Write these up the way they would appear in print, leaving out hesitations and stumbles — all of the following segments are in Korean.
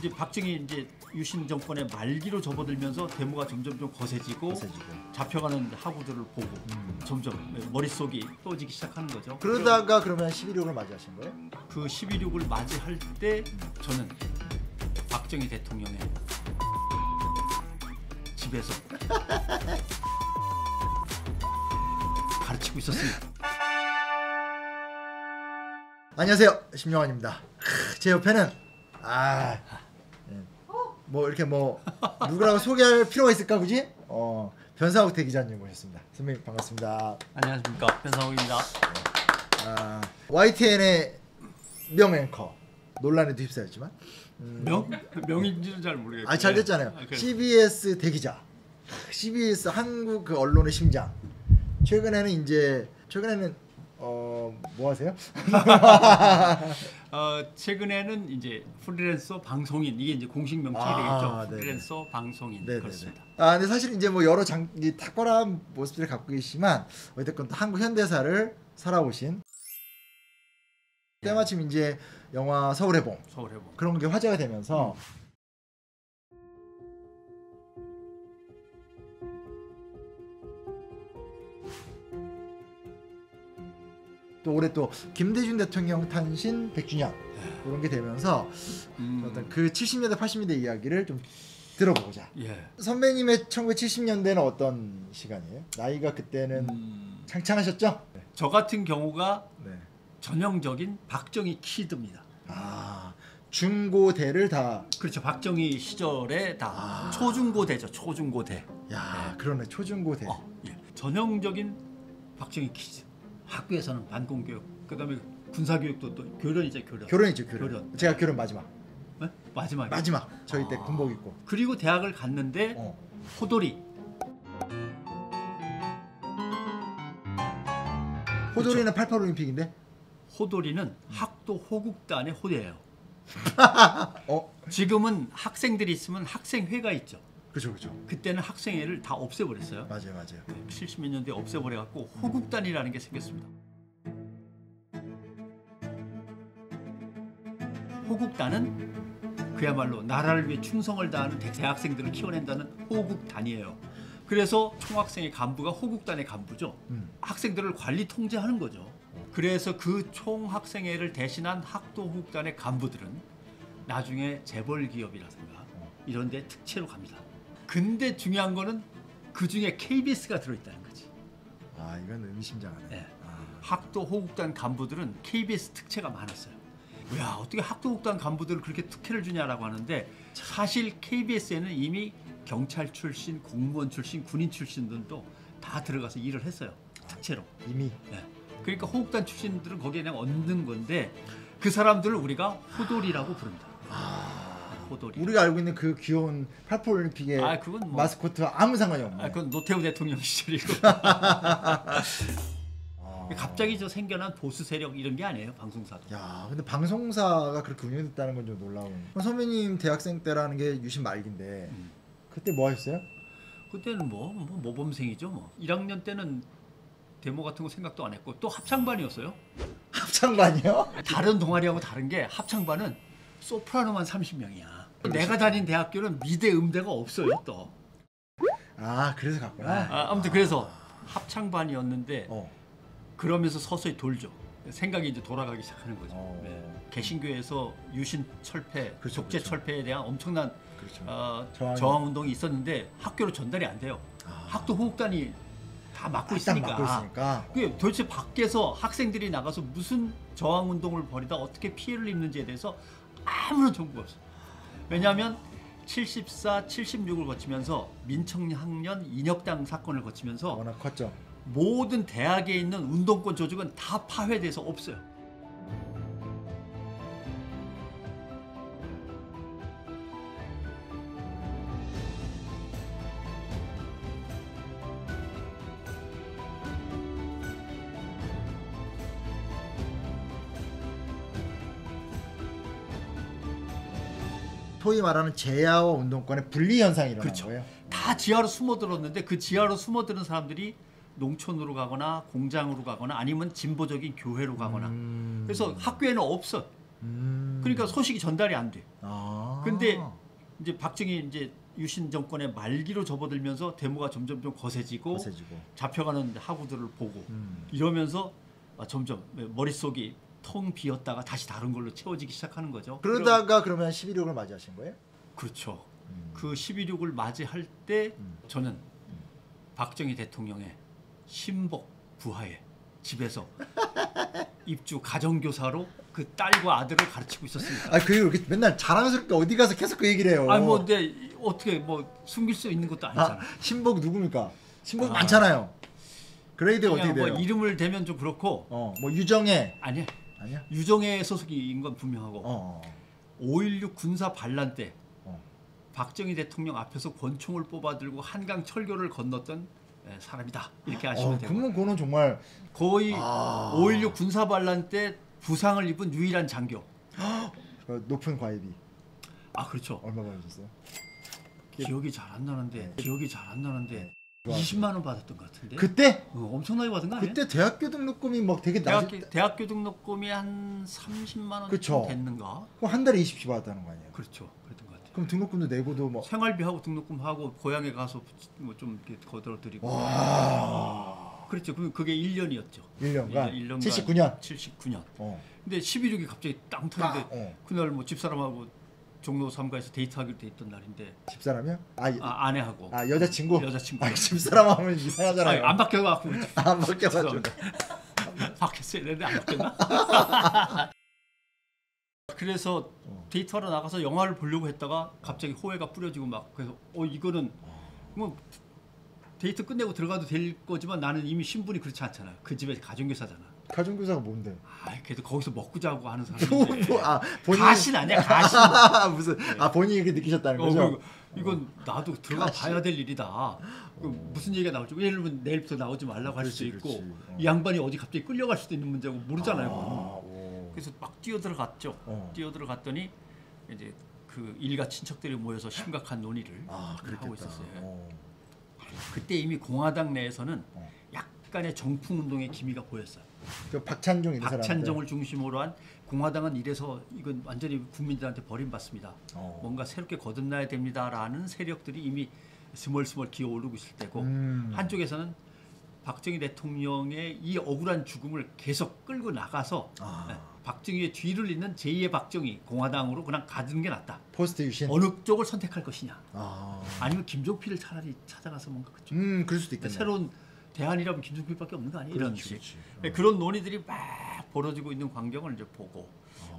이제 박정희 이제 유신 정권의 말기로 접어들면서 데모가 점점 좀 거세지고 잡혀가는 하구들을 보고 점점 머릿속이 떠지기 시작하는 거죠. 그러다가 그러면 11.6을 맞이하신 거예요? 그 11.6을 맞이할 때 저는 박정희 대통령의 집에서 가르치고 있었습니다. 안녕하세요, 심영환입니다. 제 옆에는 뭐 이렇게 뭐 누구라고 소개할 필요가 있을까 굳이? 변상욱 대기자님 모셨습니다. 선배님 반갑습니다. 안녕하십니까, 변상욱입니다. YTN의 명앵커 논란에도 휩싸였지만 명인지는 잘 모르겠고 잘 됐잖아요. CBS 대기자, CBS 한국 그 언론의 심장. 최근에는 뭐 하세요? 최근에는 이제 프리랜서 방송인, 이게 이제 공식 명칭이 되겠죠. 네네. 프리랜서 방송인. 네네네. 그렇습니다. 근데 사실 이제 뭐 여러 탁월한 모습들을 갖고 계시지만 어쨌든 또 한국 현대사를 살아오신 때마침 이제 영화 서울의 봄 그런 게 화제가 되면서 또 올해 또 김대중 대통령 탄신 100주년 이런 게 되면서 어떤 그 70년대 80년대 이야기를 좀 들어보자. 선배님의 1970년대는 어떤 시간이에요? 나이가 그때는 창창하셨죠? 저 같은 경우가 전형적인 박정희 키드입니다. 중고대를 다. 그렇죠. 박정희 시절에 다 초중고대죠. 초중고대. 그러네. 초중고대. 전형적인 박정희 키드. 학교에서는 반공교육, 그다음에 군사교육도 또 교련이죠. 교련이죠. 교련. 제가 교련 마지막. 네? 마지막. 저희 때 군복 입고. 그리고 대학을 갔는데 호돌이는 그렇죠. 88 올림픽인데? 호돌이는 학도 호국단의 호대예요. 지금은 학생들이 있으면 학생회가 있죠. 그렇죠. 그때는 학생회를 다 없애버렸어요. 맞아요. 70몇 년대에 없애버려갖고 호국단이라는 게 생겼습니다. 호국단은 그야말로 나라를 위해 충성을 다하는 대학생들을 키워낸다는 호국단이에요. 그래서 총학생회 간부가 호국단의 간부죠. 학생들을 관리 통제하는 거죠. 그래서 그 총학생회를 대신한 학도 호국단의 간부들은 나중에 재벌 기업이라든가 이런 데 특채로 갑니다. 근데 중요한 거는 그 중에 KBS가 들어있다는 거지. 이건 의미심장하네. 학도 호국단 간부들은 KBS 특채가 많았어요. 야, 어떻게 학도 호국단 간부들을 그렇게 특혜를 주냐라고 하는데 사실 KBS에는 이미 경찰 출신, 공무원 출신, 군인 출신들도 다 들어가서 일을 했어요. 특채로. 이미. 그러니까 호국단 출신들은 거기에 그냥 얻는 건데 그 사람들을 우리가 호돌이라고 부릅니다. 호돌이. 우리가 알고 있는 그 귀여운 88 올림픽의 그건 뭐, 마스코트와 아무 상관이 없네. 그건 노태우 대통령 시절이고. 갑자기 생겨난 보수 세력 이런 게 아니에요, 방송사도. 근데 방송사가 그렇게 운영됐다는 건 좀 놀라운. 선배님 대학생 때라는 게 유신 말기인데 그때 뭐 하셨어요? 그때는 모범생이죠. 뭐 1학년 때는 데모 같은 거 생각도 안 했고 또 합창반이었어요. 합창반이요? 다른 동아리하고 다른 게 합창반은 소프라노만 30명이야. 내가 다닌 대학교는 미대 음대가 없어요 또. 그래서 갔구나. 아무튼 그래서 합창반이었는데 그러면서 서서히 돌죠. 생각이 이제 돌아가기 시작하는 거죠. 개신교에서 유신 철폐, 독재 철폐에 대한 엄청난 저항 운동이 있었는데 학교로 전달이 안 돼요. 학도 호국단이 다 막고 있으니까. 그게 도대체 밖에서 학생들이 나가서 무슨 저항 운동을 벌이다 어떻게 피해를 입는지에 대해서 아무런 정보가 없어요. 왜냐하면 74, 76을 거치면서 민청학년 인혁당 사건을 거치면서 워낙 컸죠. 모든 대학에 있는 운동권 조직은 다 파회돼서 없어요. 소위 말하는 제야와 운동권의 분리 현상이 일어난 거예요. 다 지하로 숨어들었는데 그 지하로 숨어드는 사람들이 농촌으로 가거나 공장으로 가거나 아니면 진보적인 교회로 가거나 그래서 학교에는 없어. 그러니까 소식이 전달이 안 돼. 아. 근데 이제 박정희 이제 유신 정권의 말기로 접어들면서 데모가 점점 좀 거세지고 잡혀가는 하구들을 보고 이러면서 점점 머릿속이 텅 비었다가 다시 다른 걸로 채워지기 시작하는 거죠. 그러다가 그러면 11.6을 맞이하신 거예요? 그렇죠. 그 12.6을 맞이할 때 저는 박정희 대통령의 신복 부하의 집에서 입주 가정교사로 그 딸과 아들을 가르치고 있었습니다. 아, 그리고 이렇게 맨날 자랑스럽게 어디 가서 계속 그 얘기를 해요. 아니 뭐 근데 어떻게 뭐 숨길 수 있는 것도 아니잖아. 신복 누굽니까? 신복 많잖아요. 그레이드가 어떻게 돼요? 뭐 이름을 대면 좀 그렇고. 뭐 유정애. 아니야. 아니야? 유정애 소속인 건 분명하고. 5.16 군사 반란 때 박정희 대통령 앞에서 권총을 뽑아들고 한강 철교를 건넜던 사람이다. 이렇게 아시면 되고. 그러면 그거는 정말 거의 5.16 군사 반란 때 부상을 입은 유일한 장교. 높은 과외비. 아 그렇죠. 얼마 받으셨어요? 기억이 잘 안 나는데. 기억이 잘 안 나는데. 20만 원 받았던 것 같은데. 그때? 엄청나게 받은 거 아니야? 그때 대학교 등록금이 막 되게 대학교 등록금이 한 30만 원 됐는가? 그럼 한 달에 20씩 받았다는 거 아니에요? 그렇죠. 그랬던 것 같아요. 그럼 등록금도 내고도 뭐 생활비하고 등록금하고 고향에 가서 뭐 좀 이렇게 거들어드리고. 그렇죠. 그게 1년이었죠. 1년간? 79년? 79년. 근데 11.6이 갑자기 땅 터는데 그날 뭐 집사람하고 종로 3가에서 데이트하기로 돼 있던 날인데. 집사람이요? 아내하고. 여자친구? 여자친구. 집사람 하면 이상하잖아요. 안 바뀌어갖고. 안 바뀌어가지고. 바뀌었어야 되는데 안 바뀌었나? 그래서 데이트하러 나가서 영화를 보려고 했다가 갑자기 호해가 뿌려지고 막 그래서 이거는 뭐 데이트 끝내고 들어가도 될 거지만 나는 이미 신분이 그렇지 않잖아요. 그 집에 가정교사잖아. 가정교사가 뭔데? 그래도 거기서 먹고 자고 하는 사람인데. 본인... 가신 아니야 가신. 무슨 본인이 이렇게 느끼셨다는 거죠? 이건 나도 들어가 봐야 될 일이다. 무슨 얘기가 나올지 예를 들면 내일부터 나오지 말라고 할 수도 있고 이 양반이 어디 갑자기 끌려갈 수도 있는 문제고 모르잖아요. 그래서 막 뛰어들어갔죠. 뛰어들어갔더니 이제 그 일가 친척들이 모여서 심각한 논의를 하고 있었어요. 그때 이미 공화당 내에서는 약간의 정풍운동의 기미가 보였어요. 그 박찬종을 중심으로 한 공화당은 이래서 이건 완전히 국민들한테 버림받습니다. 뭔가 새롭게 거듭나야 됩니다라는 세력들이 이미 스멀스멀 기어오르고 있을 때고 한쪽에서는 박정희 대통령의 이 억울한 죽음을 계속 끌고 나가서 박정희의 뒤를 잇는 제2의 박정희 공화당으로 그냥 가는 게 낫다. 포스트 유신. 어느 쪽을 선택할 것이냐. 아니면 김종필을 차라리 찾아가서 뭔가 그쪽. 그럴 수도 있겠네. 새로운 대안이라면 김종필밖에 없는 거 아니에요? 이런 식. 그런 논의들이 막 벌어지고 있는 광경을 이제 보고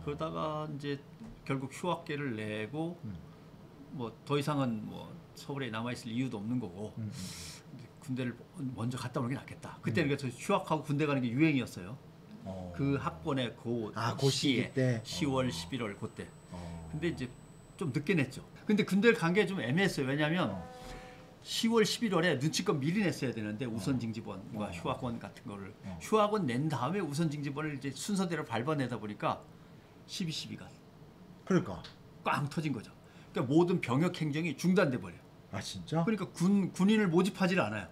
그러다가 이제 결국 휴학계를 내고 뭐 더 이상은 뭐 서울에 남아 있을 이유도 없는 거고 군대를 먼저 갔다 오는 게 낫겠다. 그때는 그래서 휴학하고 군대 가는 게 유행이었어요. 그 학번에 그 시기에 10월, 11월 그때. 근데 이제 좀 늦게 냈죠. 근데 군대를 간 게 좀 애매했어요. 왜냐하면 10월, 11월에 눈치껏 미리 냈어야 되는데 우선징집원과 휴학원 같은 거를 휴학원 낸 다음에 우선징집원을 이제 순서대로 밟아내다 보니까 12.12가 그러니까 꽝 터진 거죠. 그러니까 모든 병역 행정이 중단돼 버려요. 아 진짜? 그러니까 군인을 모집하지 않아요.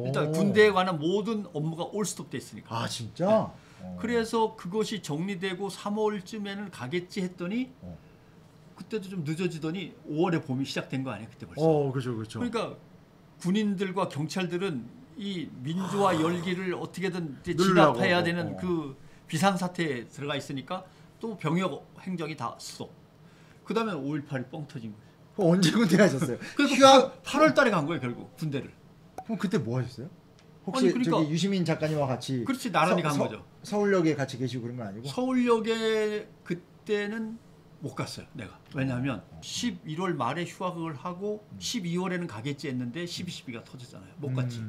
일단 군대에 관한 모든 업무가 올스톱돼 있으니까. 아 진짜? 그래서 그것이 정리되고 3월쯤에는 가겠지 했더니 그때도 좀 늦어지더니 5월에 봄이 시작된 거 아니에요? 그때 벌써. 그렇죠. 그러니까 군인들과 경찰들은 이 민주화 열기를 어떻게든 진압해야 되는 그 비상사태에 들어가 있으니까 또 병역 행정이 다 스톱. 그 다음에 5.18이 뻥 터진 거예요. 그럼 언제 군대 가셨어요? 휴학 8월 달에 간 거예요 결국 군대를. 그럼 그때 뭐 하셨어요? 혹시 그러니까, 저기 유시민 작가님과 같이 그렇지 나란히 간 거죠. 서울역에 같이 계시고 그런 건 아니고? 서울역에 그때는 못 갔어요 내가. 왜냐하면 11월 말에 휴학을 하고 12월에는 가겠지 했는데 12.12가 터졌잖아요. 못 갔지.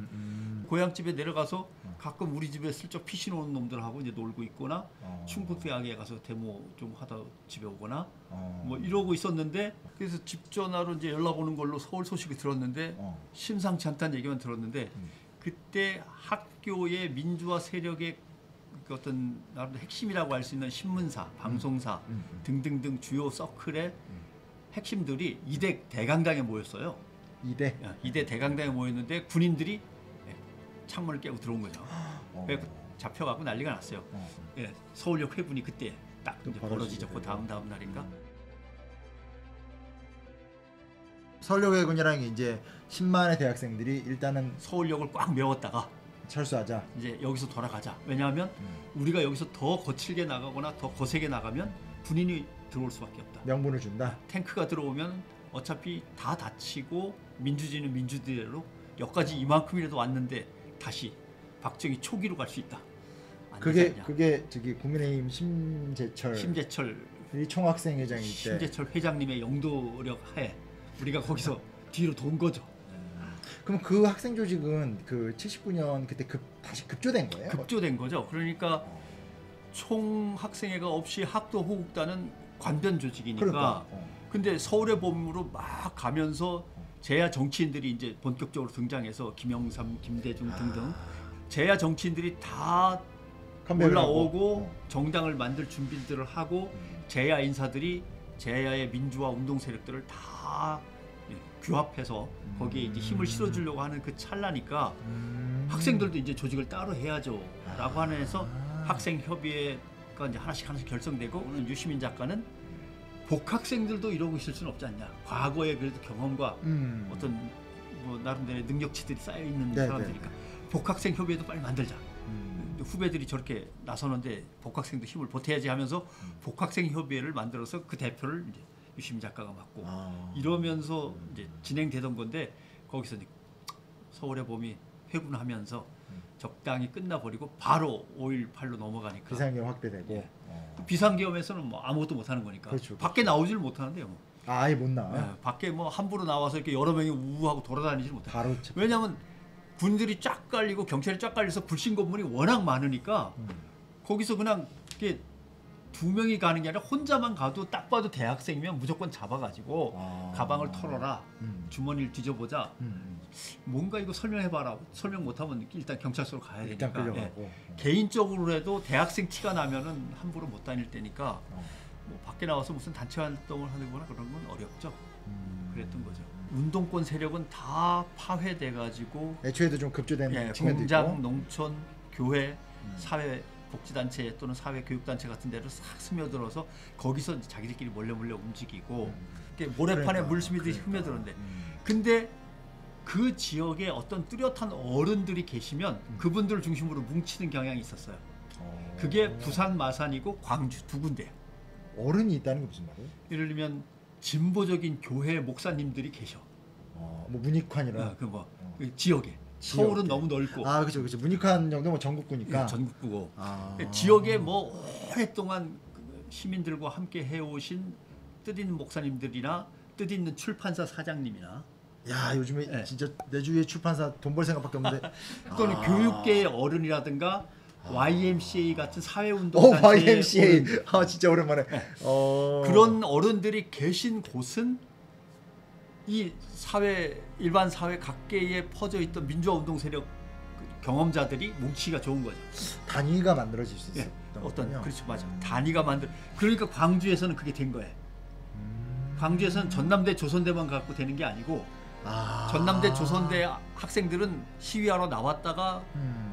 고향집에 내려가서 가끔 우리 집에 슬쩍 피신 오는 놈들하고 이제 놀고 있거나 충북대학에 가서 데모 좀 하다 집에 오거나 뭐 이러고 있었는데 그래서 집 전화로 이제 연락 오는 걸로 서울 소식이 들었는데 심상치 않다는 얘기만 들었는데 그때 학교의 민주화 세력의 그 어떤 나름대로 핵심이라고 할 수 있는 신문사, 방송사 등등등 주요 서클의 핵심들이 이대 대강당에 모였어요. 이대 대강당에 모였는데 군인들이 창문을 깨고 들어온 거죠. 그래서 잡혀가고 난리가 났어요. 서울역 회군이 그때 딱 이제 벌어지죠. 그 다음 날인가. 서울여고군이랑 이제 10만의 대학생들이 일단은 서울역을 꽉 메웠다가 철수하자. 이제 여기서 돌아가자. 왜냐하면 우리가 여기서 더 거칠게 나가거나 더 거세게 나가면 군인이 들어올 수밖에 없다. 명분을 준다. 탱크가 들어오면 어차피 다 다치고 민주주의는 민주대로 여기까지 이만큼이라도 왔는데 다시 박정희 초기로 갈 수 있다. 그게 저기 국민의힘 심재철 총학생회장일 때 심재철 회장님의 영도력 하에 우리가 거기서 뒤로 돈 거죠. 그럼 그 학생 조직은 그 79년 그때 다시 급조된 거예요? 급조된 거죠. 그러니까 총학생회가 없이 학도 호국단은 관변 조직이니까. 그러니까. 근데 서울의 봄으로 막 가면서 제야 정치인들이 이제 본격적으로 등장해서 김영삼, 김대중 등등 제야 정치인들이 다 올라오고 정당을 만들 준비들을 하고 제야 인사들이 제야의 민주화 운동 세력들을 다 규합해서 거기에 이제 힘을 실어주려고 하는 그 찰나니까 학생들도 이제 조직을 따로 해야죠라고 하면서 학생협의회가 이제 하나씩 결성되고 오늘 유시민 작가는 복학생들도 이러고 있을 수는 없지 않냐. 과거에 그래도 경험과 어떤 뭐 나름대로의 능력치들이 쌓여 있는 사람들이니까 복학생 협의회도 빨리 만들자. 후배들이 저렇게 나서는데 복학생도 힘을 보태야지 하면서 복학생 협의회를 만들어서 그 대표를 이제 유시민 작가가 맡고 이러면서 이제 진행되던 건데 거기서 이제 서울의 봄이 회군하면서 적당히 끝나버리고 바로 5.18로 넘어가니까 비상계엄 확대되고 비상계엄에서는 뭐 아무것도 못하는 거니까 그렇죠. 밖에 나오질 못하는데요. 뭐. 아예 못 나와. 밖에 뭐 함부로 나와서 이렇게 여러 명이 우우하고 돌아다니질 못해. 바로 왜냐하면 군들이 쫙 깔리고 경찰이 쫙 깔려서 불신 검문이 워낙 많으니까 거기서 그냥 이게 2명이 가는 게 아니라 혼자만 가도 딱 봐도 대학생이면 무조건 잡아가지고 가방을 털어라, 주머니를 뒤져보자. 뭔가 이거 설명해봐라. 설명 못하면 일단 경찰서로 가야 되니까. 개인적으로라도 대학생 티가 나면은 함부로 못 다닐 때니까 뭐 밖에 나와서 무슨 단체 활동을 하거나 그런 건 어렵죠. 그랬던 거죠. 운동권 세력은 다 파회돼가지고 애초에도 좀 급조된 측면도 공장, 있고 농촌, 교회, 사회 복지단체 또는 사회교육단체 같은 데로 싹 스며들어서 거기서 이제 자기들끼리 몰래 움직이고 모래판에 물스미듯이 스며들었는데 근데 그 지역에 어떤 뚜렷한 어른들이 계시면 그분들을 중심으로 뭉치는 경향이 있었어요. 그게 부산, 마산이고 광주 두 군데예요. 어른이 있다는 게 무슨 말이에요? 예를 들면 진보적인 교회 목사님들이 계셔. 뭐 문익환이라 그 지역에. 서울은 너무 넓고. 그렇죠. 문익환 정도 뭐 전국구니까. 전국구고. 지역에 뭐 오랫동안 시민들과 함께 해오신 뜻있는 목사님들이나 뜻있는 출판사 사장님이나. 야 요즘에 진짜 내 주위에 출판사 돈 벌 생각밖에 없는데. 또는 교육계의 어른이라든가. YMCA 같은 사회운동단체 YMCA 진짜 오랜만에 그런 어른들이 계신 곳은 이 일반 사회 각계에 퍼져 있던 민주화운동 세력 경험자들이 뭉치기가 좋은 거죠. 단위가 만들어질 수 있어요. 그렇죠, 맞아. 단위가 그러니까 광주에서는 그게 된 거예요. 광주에서는 전남대, 조선대만 갖고 되는 게 아니고 전남대, 조선대 학생들은 시위하러 나왔다가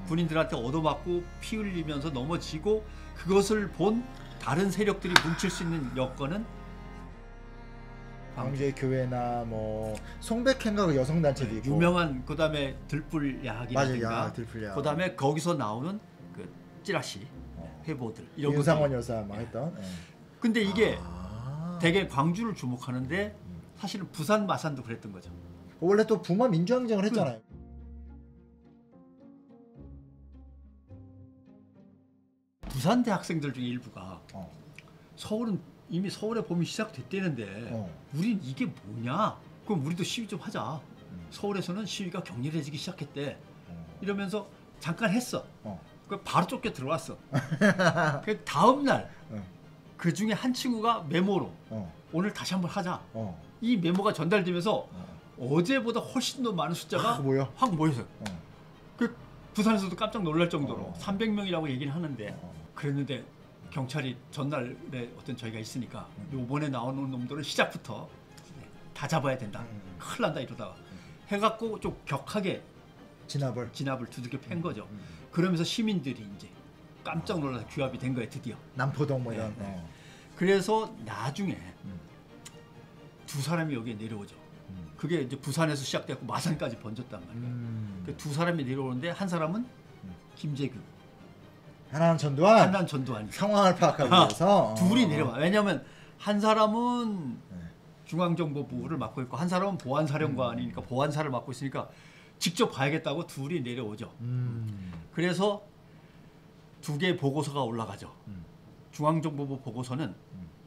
군인들한테 얻어맞고 피 흘리면서 넘어지고 그것을 본 다른 세력들이 뭉칠 수 있는 여건은 광주의 교회나 뭐 송백회인가 여성 단체도 있고 유명한 그다음에 들불야학이라든가 그다음에 거기서 나오는 그 찌라시 회보들 이런 것들 윤상원 여사 막 했던. 근데 이게 되게 광주를 주목하는데 사실은 부산, 마산도 그랬던 거죠. 원래 또 부마 민주항쟁을 했잖아요. 부산 대학생들 중에 일부가 서울은 이미 서울의 봄이 시작됐다는데 우린 이게 뭐냐? 그럼 우리도 시위 좀 하자. 서울에서는 시위가 격렬해지기 시작했대. 이러면서 잠깐 했어. 바로 쫓겨 들어왔어. 그 다음 날 그 중에 한 친구가 메모로 오늘 다시 한번 하자. 이 메모가 전달되면서 어제보다 훨씬 더 많은 숫자가 확 모였어요. 그 부산에서도 깜짝 놀랄 정도로 300명이라고 얘기를 하는데 그랬는데 경찰이 전날에 어떤 저희가 있으니까 요번에 나오는 놈들은 시작부터 다 잡아야 된다. 큰일 난다 이러다가 해갖고 좀 격하게 진압을 두들겨 팬 거죠. 그러면서 시민들이 이제 깜짝 놀라서 규합이 된 거예요, 드디어. 남포동 뭐 이런. 그래서 나중에 두 사람이 여기에 내려오죠. 그게 이제 부산에서 시작됐고 마산까지 번졌단 말이에요. 두 사람이 내려오는데 한 사람은 김재규, 하나는 전두환, 하나는 전두환이. 상황을 파악하기 위해서 둘이 내려와. 왜냐하면 한 사람은 중앙정보부를 맡고 있고 한 사람은 보안사령관이니까 보안사를 맡고 있으니까 직접 봐야겠다고 둘이 내려오죠. 그래서 두 개의 보고서가 올라가죠. 중앙정보부 보고서는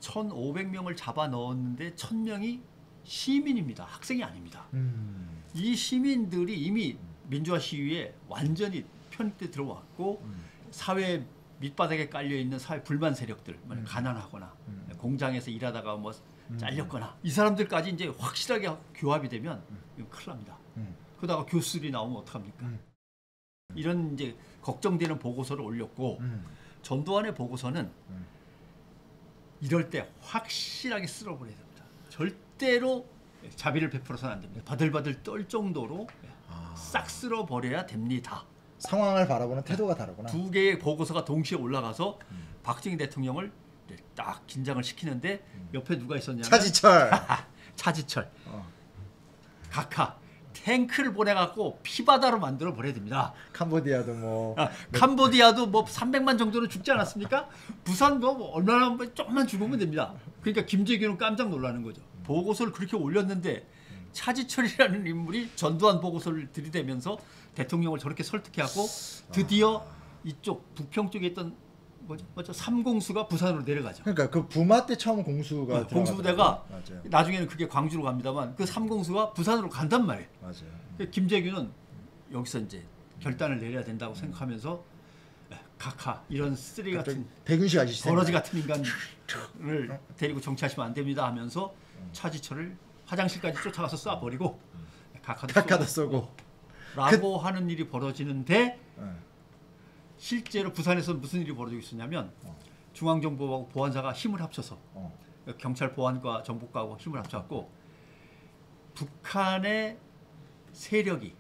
1,500명을 잡아 넣었는데 1,000명이 시민입니다. 학생이 아닙니다. 이 시민들이 이미 민주화 시위에 완전히 편입돼 들어왔고 사회 밑바닥에 깔려있는 사회 불만 세력들, 가난하거나 공장에서 일하다가 뭐 잘렸거나 이 사람들까지 이제 확실하게 규합이 되면 이거 큰일 납니다. 그러다가 교수들이 나오면 어떡합니까? 이런 이제 걱정되는 보고서를 올렸고 전두환의 보고서는 이럴 때 확실하게 쓸어버려야 됩니다. 절대로 자비를 베풀어서는 안 됩니다. 바들바들 떨 정도로 싹 쓸어버려야 됩니다. 상황을 바라보는 태도가 다르구나. 두 개의 보고서가 동시에 올라가서 박정희 대통령을 딱 긴장을 시키는데 옆에 누가 있었냐면 차지철. 차지철. 각하 탱크를 보내갖고 피바다로 만들어 버려야 됩니다. 캄보디아도 뭐 캄보디아도 뭐 300만 정도는 죽지 않았습니까? 부산 뭐 얼마나 조금만 죽으면 됩니다. 그러니까 김재규는 깜짝 놀라는 거죠. 보고서를 그렇게 올렸는데 차지철이라는 인물이 전두환 보고서를 들이대면서 대통령을 저렇게 설득해갖고 드디어 이쪽 부평 쪽에 있던 뭐죠? 삼공수가 부산으로 내려가죠. 그러니까 그 부마 때 처음 공수가 공수부대가 나중에는 그게 광주로 갑니다만 그 삼공수가 부산으로 간단 말이에요. 맞아요. 김재규는 여기서 이제 결단을 내려야 된다고 생각하면서 각하 이런 쓰레기 같은 백윤식 아저씨 버러지 같은 인간을 데리고 정치하시면 안 됩니다 하면서 차지철을 화장실까지 쫓아가서 쏴버리고 각하도 쏘고 라고 하는 일이 벌어지는데 실제로 부산에서 무슨 일이 벌어지고 있었냐면 중앙정보하고 보안사가 힘을 합쳐서 경찰 보안과 정보과하고 힘을 합쳐갖고 북한의 세력이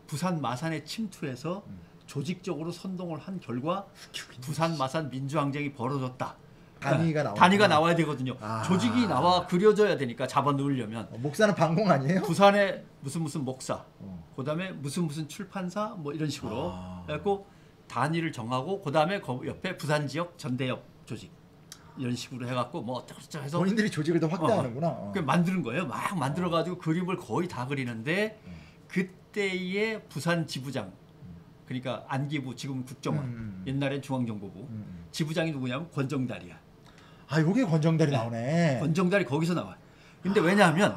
부산 마산에 침투해서 조직적으로 선동을 한 결과 부산 마산 민주항쟁이 벌어졌다. 단위가 나와야 되거든요. 조직이 나와 그려져야 되니까 잡아 넣으려면. 목사는 방공 아니에요? 부산에 무슨 목사, 그다음에 무슨 출판사 뭐 이런 식으로 해갖고 단위를 정하고 그다음에 옆에 부산 지역 전대협 조직 이런 식으로 해갖고 뭐 어쩌고저쩌고 해서 본인들이 조직을 더 확대하는구나. 그 만드는 거예요. 막 만들어가지고 그림을 거의 다 그리는데 그때의 부산 지부장 그러니까 안기부 지금 국정원 옛날엔 중앙정보부 지부장이 누구냐면 권정달이야. 아 여기 권정달이 나오네. 권정달이 거기서 나와요. 근데 왜냐하면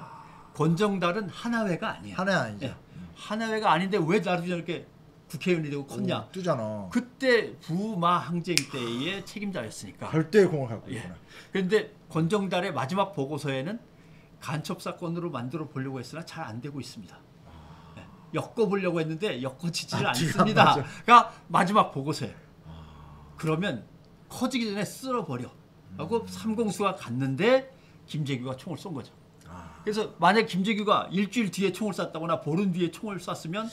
권정달은 하나회가 아니야. 하나회 아니죠. 예. 하나회가 아닌데 왜 나도 저렇게 국회의원이 되고 컸냐. 뜨잖아. 그때 부마 항쟁 때의 책임자였으니까. 별도의 공을 갖고 있구나. 그런데 권정달의 마지막 보고서에는 간첩 사건으로 만들어 보려고 했으나 잘 안 되고 있습니다. 엮어보려고 했는데 엮어지지를 않습니다. 그러니까 마지막 보고서에 그러면 커지기 전에 쓸어버려 하고 삼공수가 갔는데 김재규가 총을 쏜 거죠. 그래서 만약 김재규가 일주일 뒤에 총을 쐈다거나 보름 뒤에 총을 쐈으면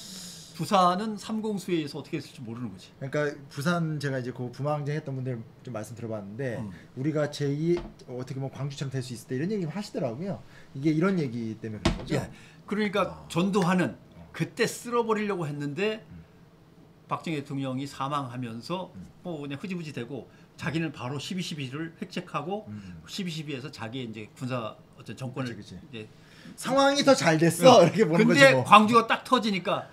부산은 삼공수에 의해서 어떻게 했을지 모르는 거지. 그러니까 부산 제가 이제 그 부마항쟁 했던 분들 좀 말씀 들어봤는데 우리가 제2 어떻게 보면 광주처럼 될 수 있을 때 이런 얘기 하시더라고요. 이게 이런 얘기 때문에 그런 거죠. 예. 그러니까 전두환은 그때 쓸어버리려고 했는데 박정희 대통령이 사망하면서 뭐 그냥 흐지부지 되고 자기는 바로 12.12를 획책하고 12.12에서 자기의 이제 군사 어떤 정권을 그치. 이제 상황이 더 잘 됐어 이렇게 보는 거지. 근데 뭐. 광주가 딱 터지니까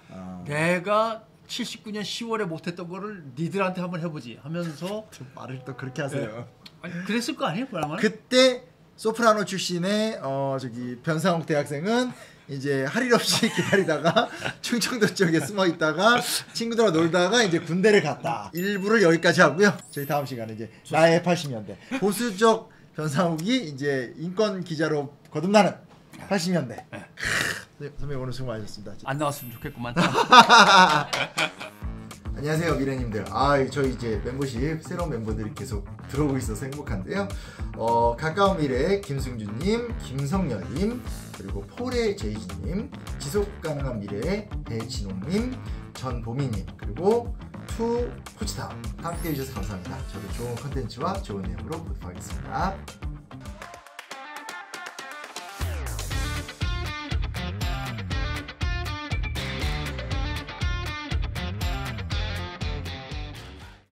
내가 79년 10월에 못했던 거를 니들한테 한번 해보지 하면서 말을 또 그렇게 하세요. 아니, 그랬을 거 아니에요, 그러면? 그때 소프라노 출신의 저기 변상욱 대학생은 이제 할 일 없이 기다리다가 충청도 쪽에 숨어 있다가 친구들과 놀다가 이제 군대를 갔다. 일부를 여기까지 하고요. 저희 다음 시간에 이제 나의 80년대 보수적 변상욱이 이제 인권 기자로 거듭나는 80년대. 선배 오늘 수고 많으셨습니다. 안 나왔으면 좋겠구만. 안녕하세요 미래님들. 저희 이제 멤버십 새로운 멤버들이 계속 들어오고 있어서 행복한데요. 가까운 미래 김승준님, 김성열님, 그리고 폴의 제이지님, 지속가능한 미래 배진홍님, 전보미님, 그리고 투 코치타운 함께 해주셔서 감사합니다. 저도 좋은 컨텐츠와 좋은 내용으로 보도록 하겠습니다.